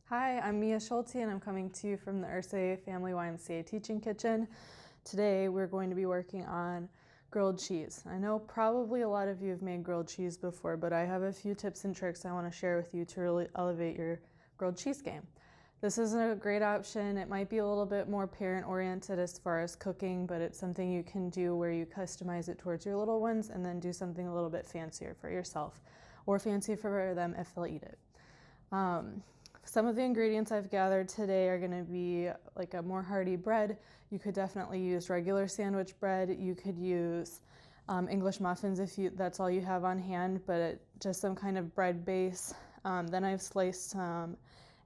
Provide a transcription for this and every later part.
Hi, I'm Mia Schulte and I'm coming to you from the Ursa Family YMCA Teaching Kitchen. Today we're going to be working on grilled cheese. I know probably a lot of you have made grilled cheese before, but I have a few tips and tricks I want to share with you to really elevate your grilled cheese game. This is a great option. It might be a little bit more parent-oriented as far as cooking, but it's something you can do where you customize it towards your little ones and then do something a little bit fancier for yourself or fancy for them if they'll eat it. Some of the ingredients I've gathered today are going to be like a more hearty bread. You could definitely use regular sandwich bread. You could use English muffins if that's all you have on hand, but just some kind of bread base. Then I've sliced some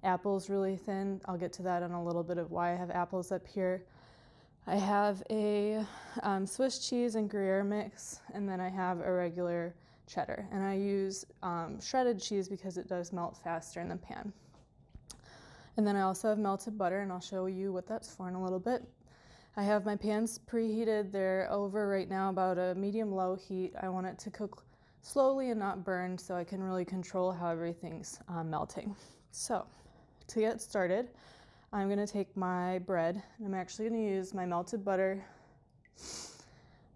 apples really thin. I'll get to that in a little bit of why I have apples up here. I have a Swiss cheese and Gruyere mix, and then I have a regular cheddar. And I use shredded cheese because it does melt faster in the pan. And then I also have melted butter, and I'll show you what that's for in a little bit. I have my pans preheated. They're over right now about a medium-low heat. I want it to cook slowly and not burn so I can really control how everything's melting. So to get started, I'm going to take my bread, and I'm actually going to use my melted butter.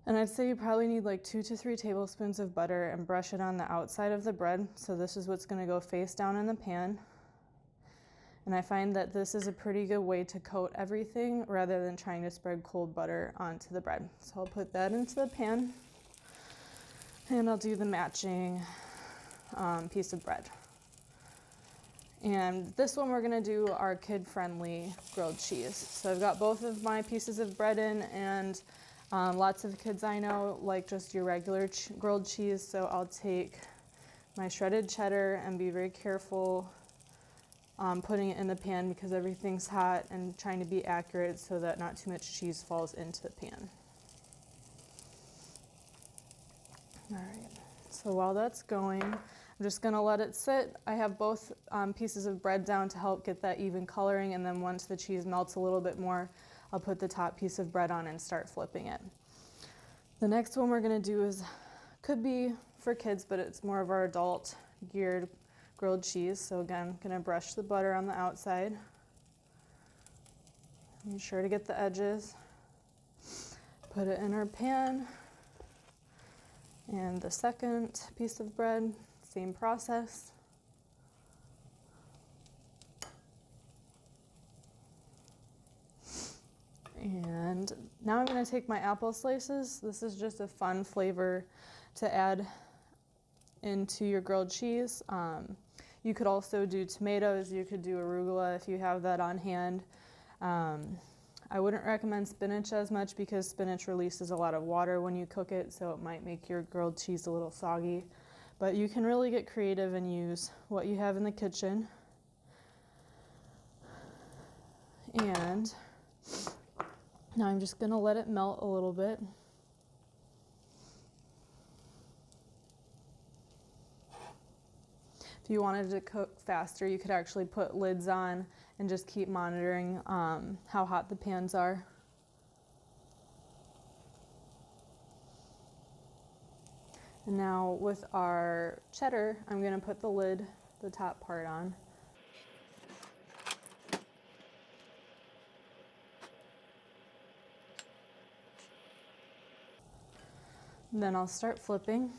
And I'd say you probably need like 2 to 3 tablespoons of butter and brush it on the outside of the bread. So this is what's going to go face down in the pan. And I find that this is a pretty good way to coat everything rather than trying to spread cold butter onto the bread. So I'll put that into the pan and I'll do the matching piece of bread. And this one we're gonna do our kid-friendly grilled cheese. So I've got both of my pieces of bread in, and lots of kids I know like just your regular grilled cheese. So I'll take my shredded cheddar and be very careful putting it in the pan because everything's hot, and trying to be accurate so that not too much cheese falls into the pan. All right, so while that's going, I'm just gonna let it sit. I have both pieces of bread down to help get that even coloring, and then once the cheese melts a little bit more, I'll put the top piece of bread on and start flipping it. The next one we're gonna do could be for kids, but it's more of our adult geared grilled cheese. So again, I'm gonna brush the butter on the outside. Be sure to get the edges. Put it in our pan. And the second piece of bread, same process. And now I'm gonna take my apple slices. This is just a fun flavor to add into your grilled cheese. You could also do tomatoes, you could do arugula if you have that on hand. I wouldn't recommend spinach as much because spinach releases a lot of water when you cook it, so it might make your grilled cheese a little soggy. But you can really get creative and use what you have in the kitchen. And now I'm just gonna let it melt a little bit. If you wanted to cook faster, you could actually put lids on and just keep monitoring how hot the pans are. And now with our cheddar, I'm gonna put the lid, the top part on. And then I'll start flipping.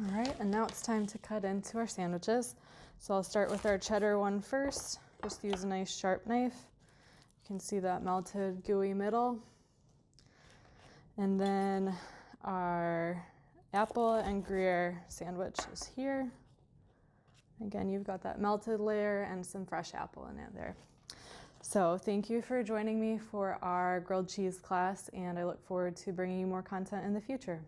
All right, and now it's time to cut into our sandwiches. So I'll start with our cheddar one first. Just use a nice sharp knife. You can see that melted gooey middle. And then our apple and Gruyere sandwich is here. Again, you've got that melted layer and some fresh apple in it there. So thank you for joining me for our grilled cheese class, and I look forward to bringing you more content in the future.